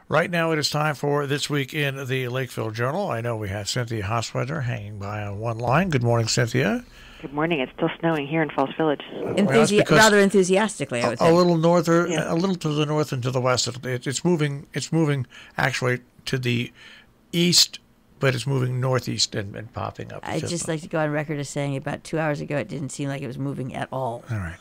Right now it is time for This Week in the Lakeville Journal. I know we have Cynthia Hosweather hanging by on one line. Good morning, Cynthia. Good morning. It's still snowing here in Falls Village. Rather enthusiastically, I would say. A little a little to the north and to the west. It's moving. It's moving actually to the east, but it's moving northeast and popping up. I'd just like to go on record as saying about 2 hours ago it didn't seem like it was moving at all. All right.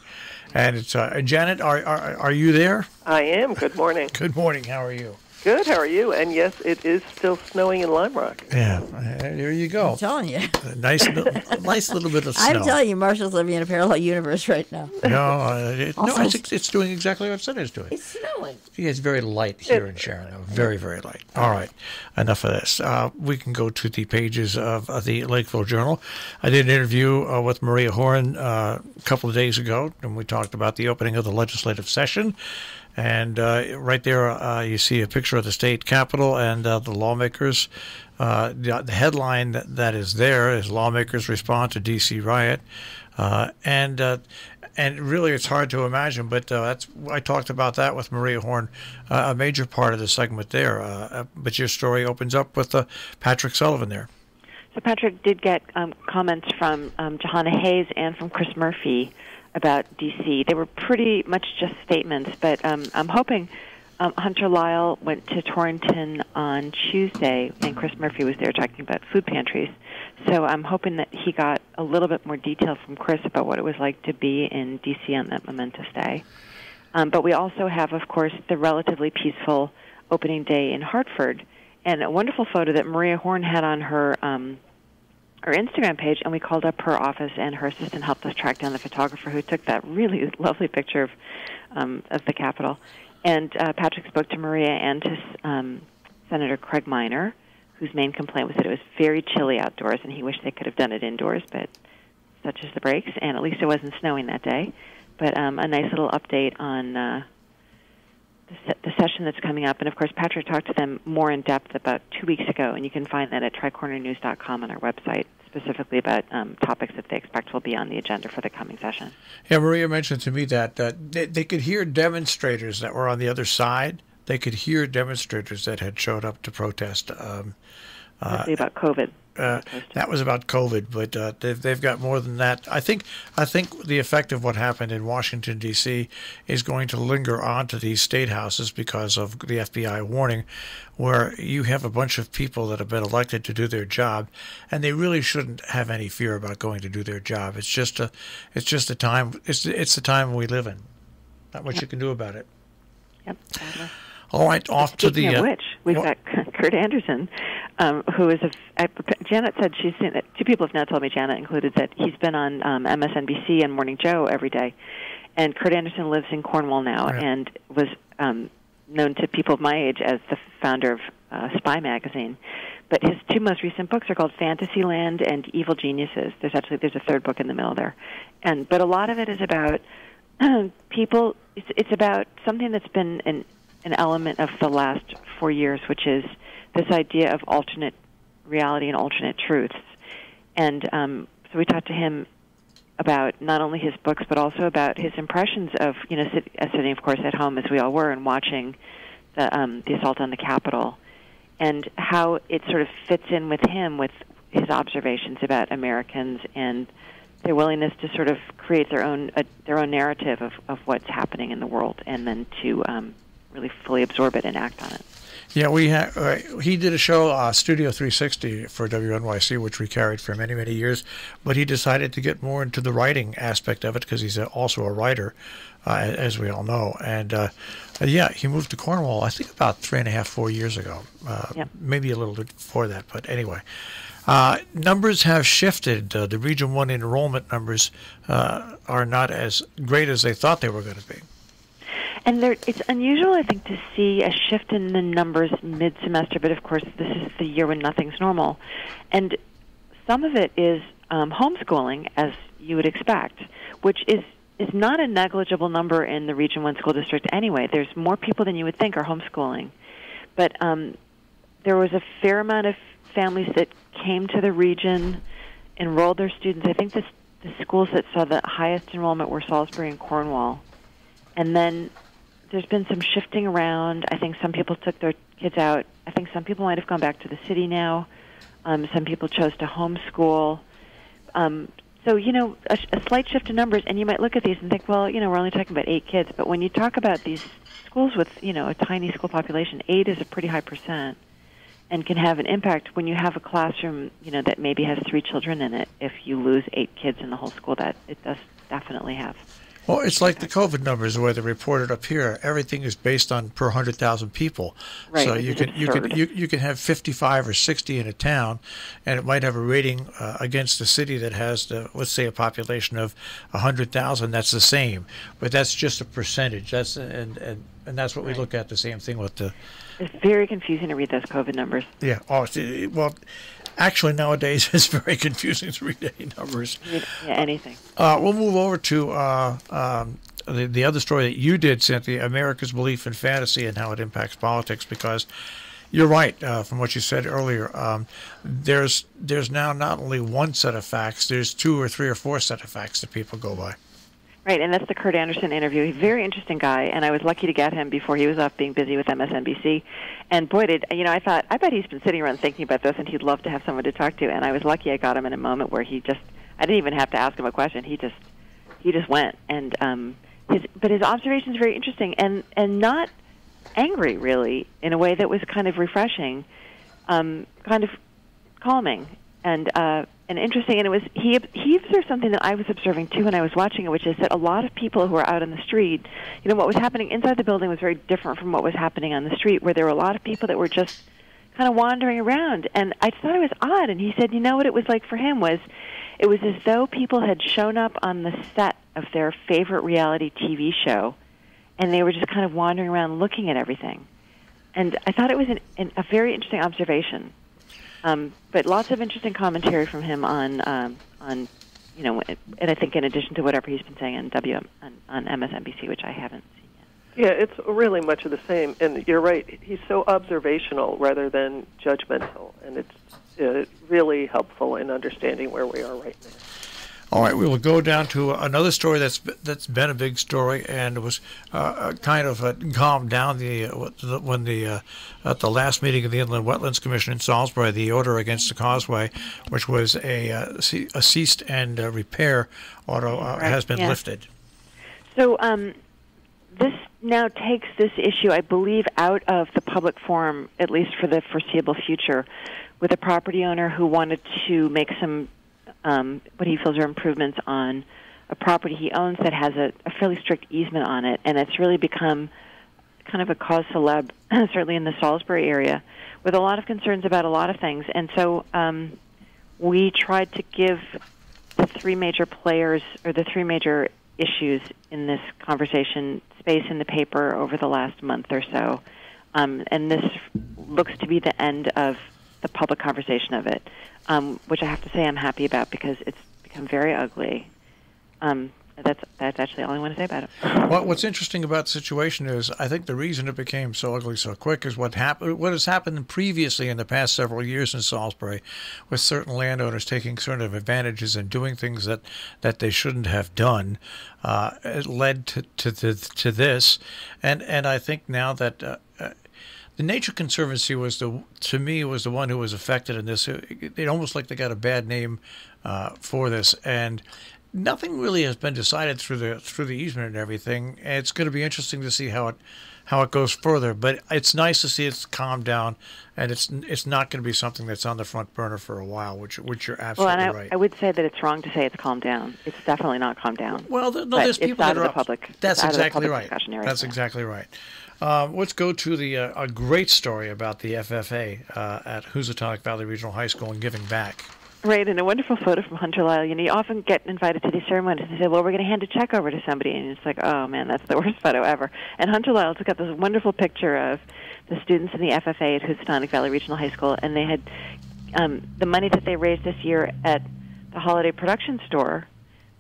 And it's Janet. Are you there? I am. Good morning. Good morning. How are you? Good. How are you? And yes, it is still snowing in Lime Rock. Yeah. There you go. I'm telling you. Nice little bit of snow. I'm telling you, Marshall's living in a parallel universe right now. No, it's doing exactly what it said it's doing. It's snowing. Yeah, it's very light here in Sharon. Very, very light. All right. Enough of this. We can go to the pages of the Lakeville Journal. I did an interview with Maria Horn a couple of days ago, and we talked about the opening of the legislative session. And right there, you see a picture of the state capitol and the lawmakers. The headline that is there is "Lawmakers Respond to D.C. Riot," and really it's hard to imagine. But I talked about that with Maria Horn, a major part of the segment there. But your story opens up with Patrick Sullivan there. So Patrick did get comments from Johanna Hayes and from Chris Murphy about D.C. They were pretty much just statements, but I'm hoping Hunter Lyle went to Torrington on Tuesday, and Chris Murphy was there talking about food pantries. So I'm hoping that he got a little bit more detail from Chris about what it was like to be in D.C. on that momentous day. But we also have, of course, the relatively peaceful opening day in Hartford, and a wonderful photo that Maria Horn had on her Instagram page, and we called up her office, and her assistant helped us track down the photographer who took that really lovely picture of the Capitol. And Patrick spoke to Maria and to Senator Craig Minor, whose main complaint was that it was very chilly outdoors, and he wished they could have done it indoors, but such is the breaks, and at least it wasn't snowing that day. But a nice little update on the session that's coming up. And, of course, Patrick talked to them more in depth about 2 weeks ago, and you can find that at tricornernews.com on our website, specifically about topics that they expect will be on the agenda for the coming session. Yeah, Maria mentioned to me that they could hear demonstrators that were on the other side. They could hear demonstrators that had showed up to protest. Mostly about COVID. That was about COVID, but they've got more than that. I think the effect of what happened in Washington, D.C. is going to linger on to these state houses because of the FBI warning, where you have a bunch of people that have been elected to do their job, and they really shouldn't have any fear about going to do their job. It's just the time. It's the time we live in. Not much you can do about it. Yep. All right, off to the... Speaking of which, we've got Kurt Anderson, who is Janet said she's seen it. Two people have now told me, Janet included, that he's been on MSNBC and Morning Joe every day. And Kurt Anderson lives in Cornwall now and was known to people of my age as the founder of Spy magazine. But his two most recent books are called Fantasyland and Evil Geniuses. There's a third book in the middle there. But a lot of it is about people. It's about something that's been an element of the last 4 years, which is this idea of alternate reality and alternate truths. And so we talked to him about not only his books, but also about his impressions of, sitting, of course, at home, as we all were, and watching the assault on the Capitol, and how it sort of fits in with him, with his observations about Americans and their willingness to sort of create their own narrative of what's happening in the world, and then to really fully absorb it and act on it. Yeah, he did a show, Studio 360 for WNYC, which we carried for many, many years, but he decided to get more into the writing aspect of it because he's also a writer, as we all know. And, he moved to Cornwall, I think about 3.5, 4 years ago, maybe a little bit before that, but anyway. Numbers have shifted. The Region 1 enrollment numbers are not as great as they thought they were going to be. And it's unusual, I think, to see a shift in the numbers mid-semester, but of course this is the year when nothing's normal. And some of it is homeschooling, as you would expect, which is not a negligible number in the Region 1 school district anyway. There's more people than you would think are homeschooling. But there was a fair amount of families that came to the region, enrolled their students. I think the schools that saw the highest enrollment were Salisbury and Cornwall. And then there's been some shifting around. I think some people took their kids out. I think some people might have gone back to the city now. Some people chose to homeschool. So, a slight shift in numbers, and you might look at these and think, well, we're only talking about 8 kids. But when you talk about these schools with, a tiny school population, 8 is a pretty high percent and can have an impact when you have a classroom, that maybe has 3 children in it. If you lose 8 kids in the whole school, that it does definitely have. Well, it's like the COVID numbers, the way they're reported up here. Everything is based on per 100,000 people. Right. So you can have 55 or 60 in a town, and it might have a rating against a city that has, let's say, a population of 100,000. That's the same, but that's just a percentage. And that's what we look at. The same thing with the. It's very confusing to read those COVID numbers. Yeah. Oh, well. Actually, nowadays, it's very confusing to read any numbers. Yeah, anything. We'll move over to the other story that you did, Cynthia, America's Belief in Fantasy and How It Impacts Politics, because you're right, from what you said earlier. There's now not only one set of facts, there's 2 or 3 or 4 set of facts that people go by. Right, and that's the Kurt Anderson interview. He's a very interesting guy, and I was lucky to get him before he was off being busy with MSNBC. And boy, I thought, I bet he's been sitting around thinking about this, and he'd love to have someone to talk to. And I was lucky I got him in a moment where I didn't even have to ask him a question. He just went. And his observation is very interesting and not angry, really, in a way that was kind of refreshing, kind of calming. And interesting, and he observed something that I was observing too when I was watching it, which is that a lot of people who were out on the street, what was happening inside the building was very different from what was happening on the street, where there were a lot of people that were just kind of wandering around. And I thought it was odd, and he said, what it was like for him was, it was as though people had shown up on the set of their favorite reality TV show, and they were just kind of wandering around looking at everything. And I thought it was a very interesting observation. But lots of interesting commentary from him on and I think in addition to whatever he's been saying on MSNBC, which I haven't seen yet. Yeah, it's really much of the same. And you're right, he's so observational rather than judgmental, and it's really helpful in understanding where we are right now. All right, we will go down to another story that's been a big story, and it was kind of calmed down when at the last meeting of the Inland Wetlands Commission in Salisbury, the order against the causeway, which was a cease and repair order, has been lifted. So this now takes this issue, I believe, out of the public forum, at least for the foreseeable future, with a property owner who wanted to make some what he feels are improvements on a property he owns that has a fairly strict easement on it, and it's really become kind of a cause célèbre, certainly in the Salisbury area, with a lot of concerns about a lot of things. And so we tried to give the 3 major players, or the 3 major issues in this conversation, space in the paper over the last month or so. And this looks to be the end of the public conversation of it, which I have to say I'm happy about because it's become very ugly. That's actually all I want to say about it. Well, what's interesting about the situation is I think the reason it became so ugly so quick is what has happened previously in the past several years in Salisbury, with certain landowners taking certain advantages and doing things that they shouldn't have done. It led to this, and I think now that. The Nature Conservancy was the one who was affected in this. It almost like they got a bad name for this, and nothing really has been decided through the easement and everything. And it's going to be interesting to see how it goes further. But it's nice to see it's calmed down, and it's not going to be something that's on the front burner for a while, which you're absolutely right. I would say that it's wrong to say it's calmed down. It's definitely not calmed down. Well, there's people that are out of the public. That's exactly right. That's exactly right. Let's go to a great story about the FFA at Housatonic Valley Regional High School and giving back. Right, and a wonderful photo from Hunter Lyle. You often get invited to these ceremonies and say, well, we're going to hand a check over to somebody. And it's like, oh, man, that's the worst photo ever. And Hunter Lyle's got this wonderful picture of the students in the FFA at Housatonic Valley Regional High School, and they had the money that they raised this year at the Holiday Production Store,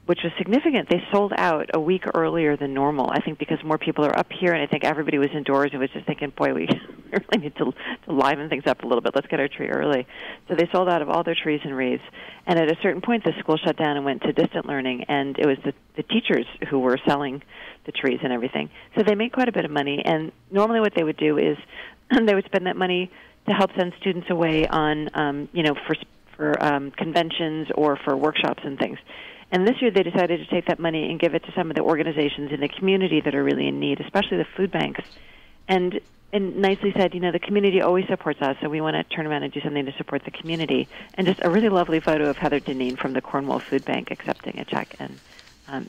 which was significant. They sold out a week earlier than normal, I think, because more people are up here, and I think everybody was indoors and was just thinking, boy, we really need to liven things up a little bit. Let's get our tree early. So they sold out of all their trees and wreaths. And at a certain point, the school shut down and went to distant learning, and it was the teachers who were selling the trees and everything. So they made quite a bit of money, and normally what they would do is and they would spend that money to help send students away on, for conventions or for workshops and things. And this year they decided to take that money and give it to some of the organizations in the community that are really in need, especially the food banks. And nicely said, the community always supports us, so we want to turn around and do something to support the community. And just a really lovely photo of Heather Deneen from the Cornwall Food Bank accepting a check and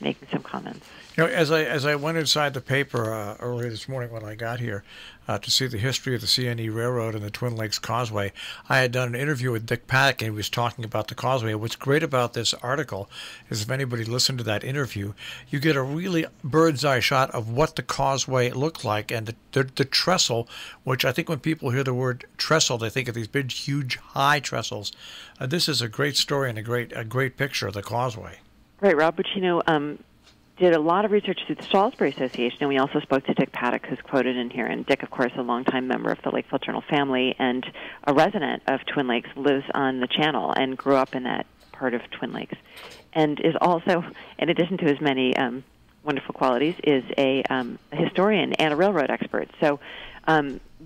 making some comments. As I went inside the paper earlier this morning when I got here to see the history of the CNE Railroad and the Twin Lakes Causeway, I had done an interview with Dick Paddock, and he was talking about the Causeway. What's great about this article is if anybody listened to that interview, you get a really bird's eye shot of what the Causeway looked like, and the trestle, which I think when people hear the word trestle, they think of these big, huge, high trestles. This is a great story and a great picture of the Causeway. Right, Rob Buccino did a lot of research through the Salisbury Association, and we also spoke to Dick Paddock, who's quoted in here. And Dick, of course, a longtime member of the Lakeville Journal family and a resident of Twin Lakes, lives on the channel and grew up in that part of Twin Lakes, and is also, in addition to his many wonderful qualities, is a historian and a railroad expert. So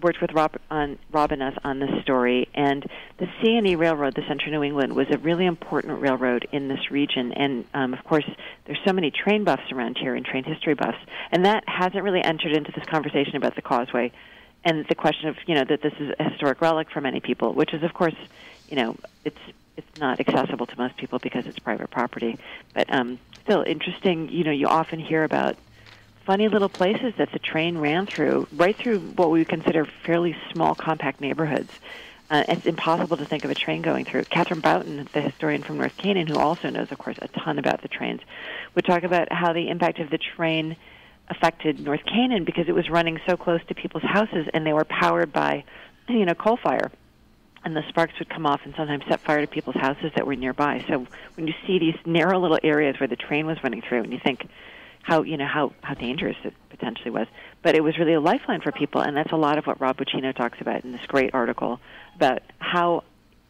worked with Rob and us on this story. And the CNE Railroad, the Central New England, was a really important railroad in this region. And, of course, there's so many train buffs around here and train history buffs. And that hasn't really entered into this conversation about the Causeway and the question of, that this is a historic relic for many people, which is, of course, it's not accessible to most people because it's private property. But still interesting, you often hear about funny little places that the train ran through, right through what we would consider fairly small, compact neighborhoods. It's impossible to think of a train going through. Catherine Boughton, the historian from North Canaan, who also knows, of course, a ton about the trains, would talk about how the impact of the train affected North Canaan because it was running so close to people's houses, and they were powered by, coal fire. And the sparks would come off and sometimes set fire to people's houses that were nearby. So when you see these narrow little areas where the train was running through, and you think, how dangerous it potentially was. But it was really a lifeline for people, and that's a lot of what Rob Buccino talks about in this great article about how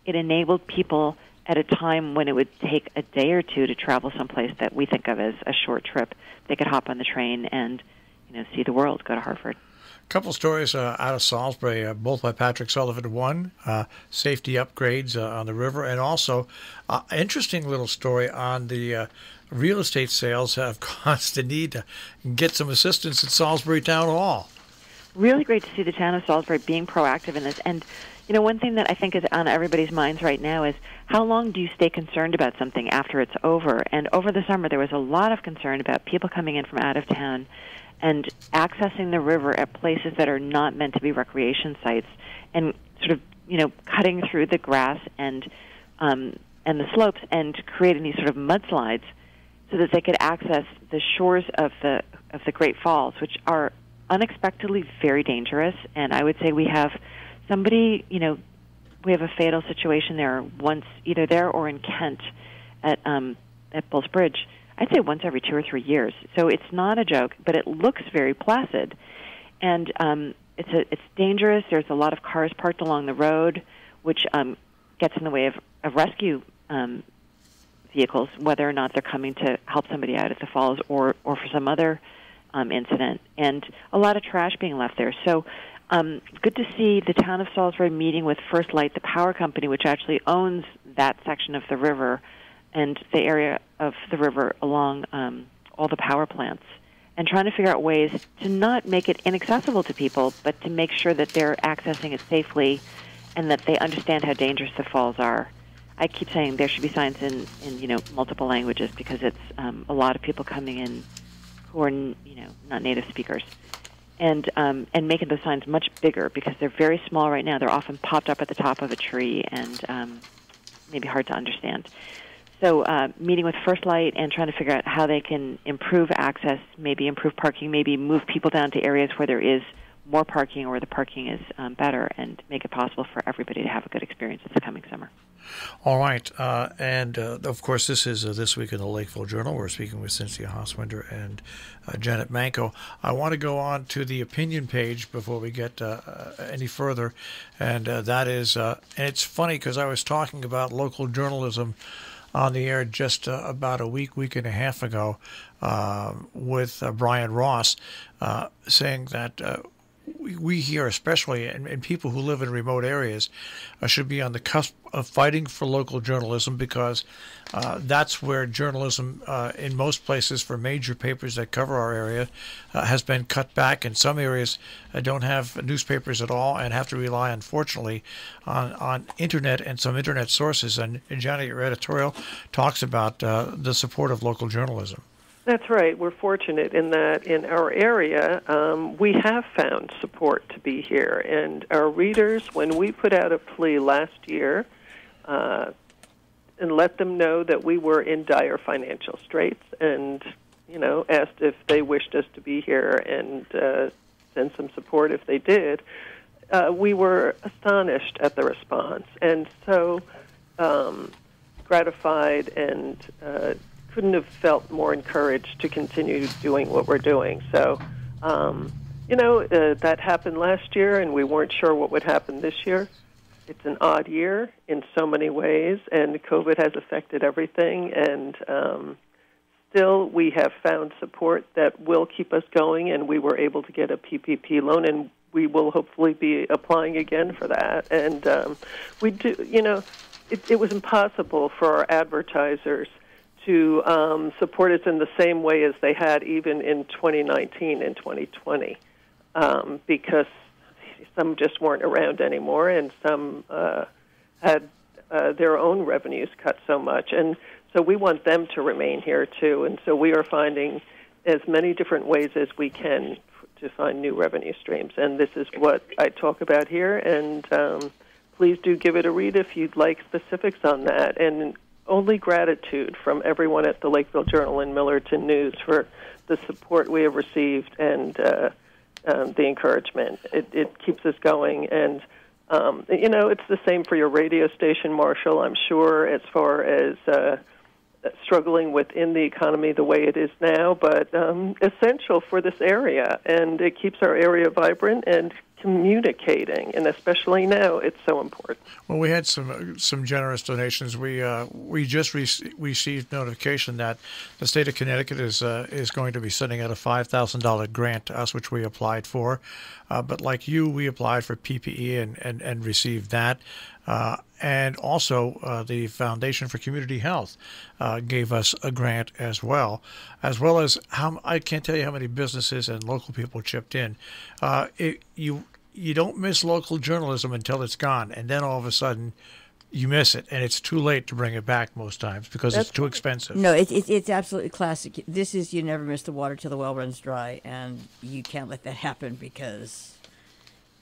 it enabled people at a time when it would take a day or two to travel someplace that we think of as a short trip. They could hop on the train and, see the world, go to Hartford. A couple stories out of Salisbury, both by Patrick Sullivan. One, safety upgrades on the river, and also interesting little story on the real estate sales have caused the need to get some assistance at Salisbury Town Hall. Really great to see the town of Salisbury being proactive in this. And, one thing that I think is on everybody's minds right now is how long do you stay concerned about something after it's over? And over the summer, there was a lot of concern about people coming in from out of town and accessing the river at places that are not meant to be recreation sites and sort of, cutting through the grass and the slopes and creating these sort of mudslides so that they could access the shores of the Great Falls, which are unexpectedly very dangerous. And I would say we have somebody, we have a fatal situation there once, either there or in Kent at Bulls Bridge. I'd say once every 2 or 3 years. So it's not a joke, but it looks very placid. And it's dangerous. There's a lot of cars parked along the road, which gets in the way of rescue vehicles, whether or not they're coming to help somebody out at the falls or for some other incident, and a lot of trash being left there. So good to see the town of Salisbury meeting with First Light, the power company, which actually owns that section of the river and the area of the river along all the power plants, and trying to figure out ways to not make it inaccessible to people, but to make sure that they're accessing it safely and that they understand how dangerous the falls are. I keep saying there should be signs in multiple languages because it's a lot of people coming in who are not native speakers, and making those signs much bigger because they're very small right now. They're often popped up at the top of a tree and maybe hard to understand. So meeting with First Light and trying to figure out how they can improve access, maybe improve parking, maybe move people down to areas where there is more parking or where the parking is better, and make it possible for everybody to have a good experience this coming summer. All right. And, of course, this is This Week in the Lakeville Journal. We're speaking with Cynthia Hoswinder and Janet Manco. I want to go on to the opinion page before we get any further, and that is, and it's funny because I was talking about local journalism on the air just about a week and a half ago with Brian Ross, saying that we here especially, and people who live in remote areas, should be on the cusp of fighting for local journalism, because that's where journalism in most places for major papers that cover our area has been cut back. In some areas don't have newspapers at all and have to rely, unfortunately, on internet and some internet sources. And Johnny, your editorial talks about the support of local journalism. That's right. We're fortunate in that in our area, we have found support to be here. And our readers, when we put out a plea last year and let them know that we were in dire financial straits and, asked if they wished us to be here and send some support if they did, we were astonished at the response and so gratified and couldn't have felt more encouraged to continue doing what we're doing. So, that happened last year, and we weren't sure what would happen this year. It's an odd year in so many ways, and COVID has affected everything. And still, we have found support that will keep us going, and we were able to get a PPP loan, and we will hopefully be applying again for that. And we do, it was impossible for our advertisers to support us in the same way as they had even in 2019 and 2020, because some just weren't around anymore, and some had their own revenues cut so much. And so we want them to remain here, too. And so we are finding as many different ways as we can to find new revenue streams. And this is what I talk about here. And please do give it a read if you'd like specifics on that. And only gratitude from everyone at the Lakeville Journal and Millerton News for the support we have received and the encouragement. It keeps us going. And, it's the same for your radio station, Marshall, I'm sure, as far as struggling within the economy the way it is now, but essential for this area. And it keeps our area vibrant and communicating, and especially now, it's so important. Well, we had some generous donations. We just received notification that the state of Connecticut is going to be sending out a $5,000 grant to us, which we applied for. But like you, we applied for PPE and received that. And also the Foundation for Community Health gave us a grant as well as I can't tell you how many businesses and local people chipped in. You don't miss local journalism until it's gone, and then all of a sudden you miss it, and it's too late to bring it back most times because it's too expensive. No, it's absolutely classic. This is you never miss the water till the well runs dry, and you can't let that happen because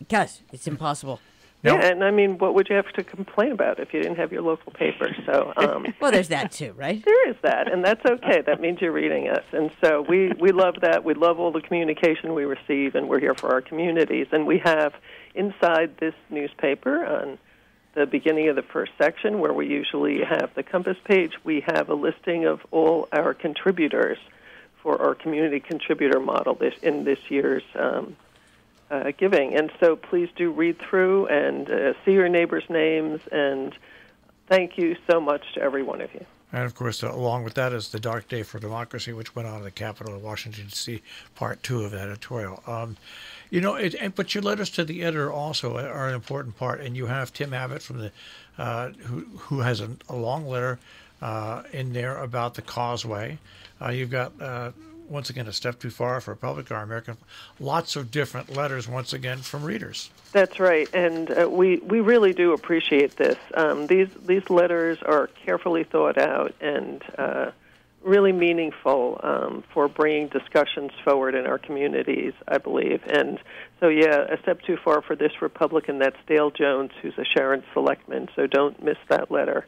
it's impossible. Nope. Yeah, and I mean, what would you have to complain about if you didn't have your local paper? So, well, there's that too, right? There is that, and that's okay. That means you're reading us, and so we love that. We love all the communication we receive, and we're here for our communities. And we have inside this newspaper on the beginning of the first section, where we usually have the compass page, we have a listing of all our contributors for our community contributor model in this year's giving. And so please do read through and see your neighbors' names, and thank you so much to every one of you. And, of course, along with that is The Dark Day for Democracy, which went on in the Capitol of Washington, D.C., part 2 of the editorial. But your letters to the editor also are an important part, and you have Tim Abbott from the who has a long letter in there about the Causeway. You've got once again, A Step Too Far for Republic, Our American. Lots of different letters, once again, from readers. That's right, and we really do appreciate this. These letters are carefully thought out and really meaningful for bringing discussions forward in our communities, I believe. And so, A Step Too Far for This Republican, that's Dale Jones, who's a Sharon selectman, so don't miss that letter.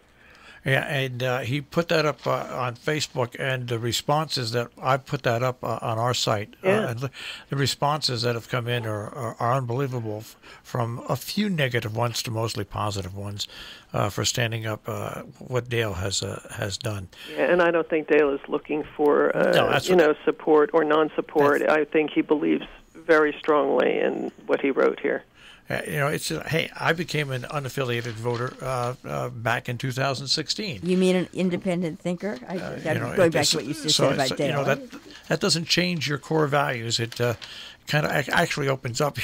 Yeah, and he put that up on Facebook, and the responses that I put that up on our site, and the responses that have come in are unbelievable, from a few negative ones to mostly positive ones, for standing up what Dale has done. Yeah, and I don't think Dale is looking for support or non-support. I think he believes very strongly in what he wrote here. I became an unaffiliated voter back in 2016. You mean an independent thinker? Going back to what you just said about Dale. that doesn't change your core values. It kind of actually opens up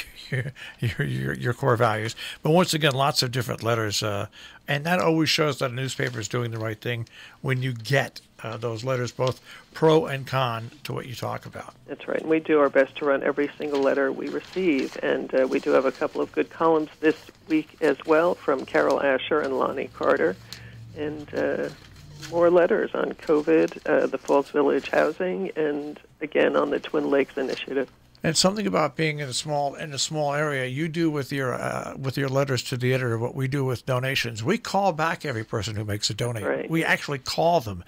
your core values. But once again, lots of different letters, and that always shows that a newspaper is doing the right thing when you get those letters, both pro and con, to what you talk about. That's right. And we do our best to run every single letter we receive. And we do have a couple of good columns this week as well from Carol Asher and Lonnie Carter. And more letters on COVID, the Falls Village housing, and again on the Twin Lakes initiative. And something about being in a small area, you do with your letters to the editor what we do with donations. We call back every person who makes a donation. Right. We actually call them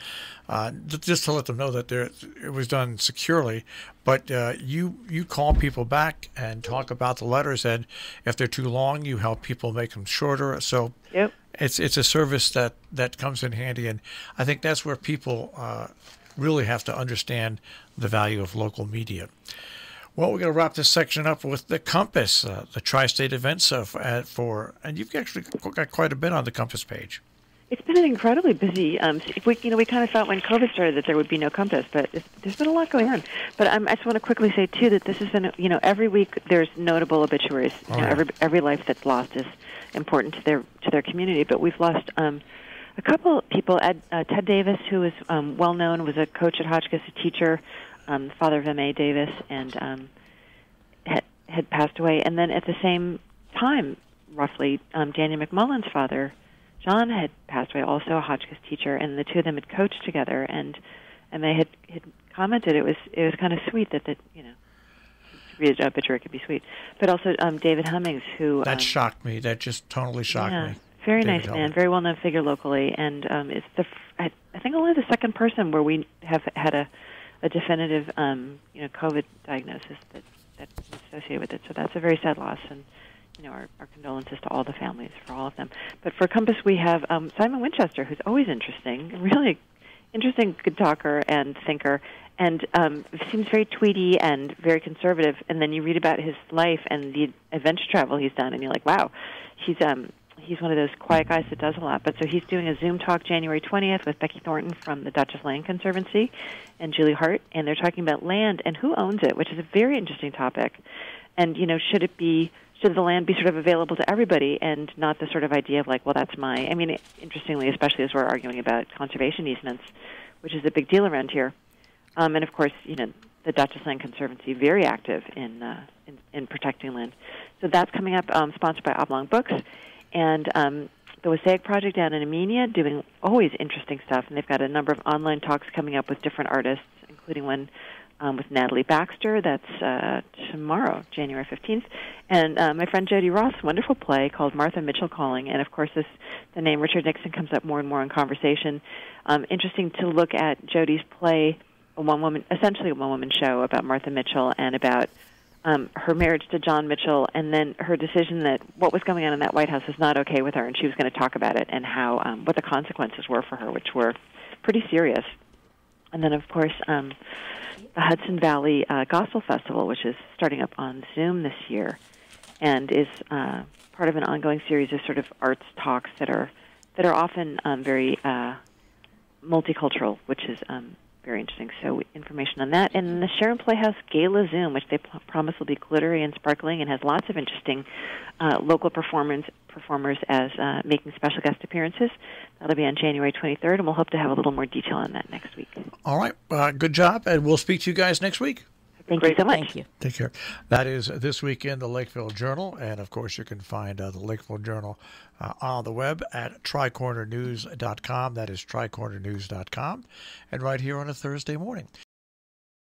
just to let them know that it was done securely. But you call people back and talk about the letters, and if they're too long, you help people make them shorter. So yep. It's a service that comes in handy, and I think that's where people really have to understand the value of local media. Well, we're going to wrap this section up with the Compass, the Tri-State events and you've actually got quite a bit on the Compass page. It's been an incredibly busy. We kind of thought when COVID started that there would be no Compass, but there's been a lot going on. But I just want to quickly say too that this has been, every week there's notable obituaries. Every life that's lost is important to their community. But we've lost a couple people. Ted Davis, who is well known, was a coach at Hotchkiss, a teacher. The father of M.A. Davis, and had passed away. And then at the same time, roughly, Daniel McMullen's father, John, had passed away, also a Hotchkiss teacher, and the two of them had coached together. And they had commented it was kind of sweet that to read an obituary could be sweet. But also David Hummings, who that shocked me. That just totally shocked me. Very David nice man, Hummings. Very well known figure locally, and it's I think only the second person where we have had a definitive, COVID diagnosis that's associated with it. So that's a very sad loss, and our condolences to all the families for all of them. But for Compass, we have Simon Winchester, who's always interesting, really interesting, good talker and thinker, and seems very tweety and very conservative. And then you read about his life and the adventure travel he's done, and you're like, wow, he's one of those quiet guys that does a lot. But so he's doing a Zoom talk January 20th with Becky Thornton from the Duchess Land Conservancy and Julie Hart, and they're talking about land and who owns it, which is a very interesting topic. And, should the land be sort of available to everybody and not the sort of idea of like, well, that's my, interestingly, especially as we're arguing about conservation easements, which is a big deal around here. And of course, the Duchess Land Conservancy, very active in protecting land. So that's coming up, sponsored by Oblong Books. And the Wasaic Project down in Armenia, doing always interesting stuff. And they've got a number of online talks coming up with different artists, including one with Natalie Baxter. That's tomorrow, January 15th. And my friend Jody Roth's wonderful play called Martha Mitchell Calling. And, of course, the name Richard Nixon comes up more and more in conversation. Interesting to look at Jody's play, essentially a one-woman show about Martha Mitchell and about her marriage to John Mitchell, and then her decision that what was going on in that White House was not okay with her, and she was going to talk about it and how what the consequences were for her, which were pretty serious. And then, of course, the Hudson Valley Gospel Festival, which is starting up on Zoom this year, and is part of an ongoing series of sort of arts talks that are often very multicultural, which is very interesting. So information on that. And the Sharon Playhouse Gala Zoom, which they promise will be glittery and sparkling and has lots of interesting local performers as making special guest appearances. That'll be on January 23rd, and we'll hope to have a little more detail on that next week. All right. Good job, and we'll speak to you guys next week. Thank you so much. Thank you. Take care. That is This Week in the Lakeville Journal, and, of course, you can find the Lakeville Journal on the web at tricornernews.com. That is tricornernews.com, and right here on a Thursday morning.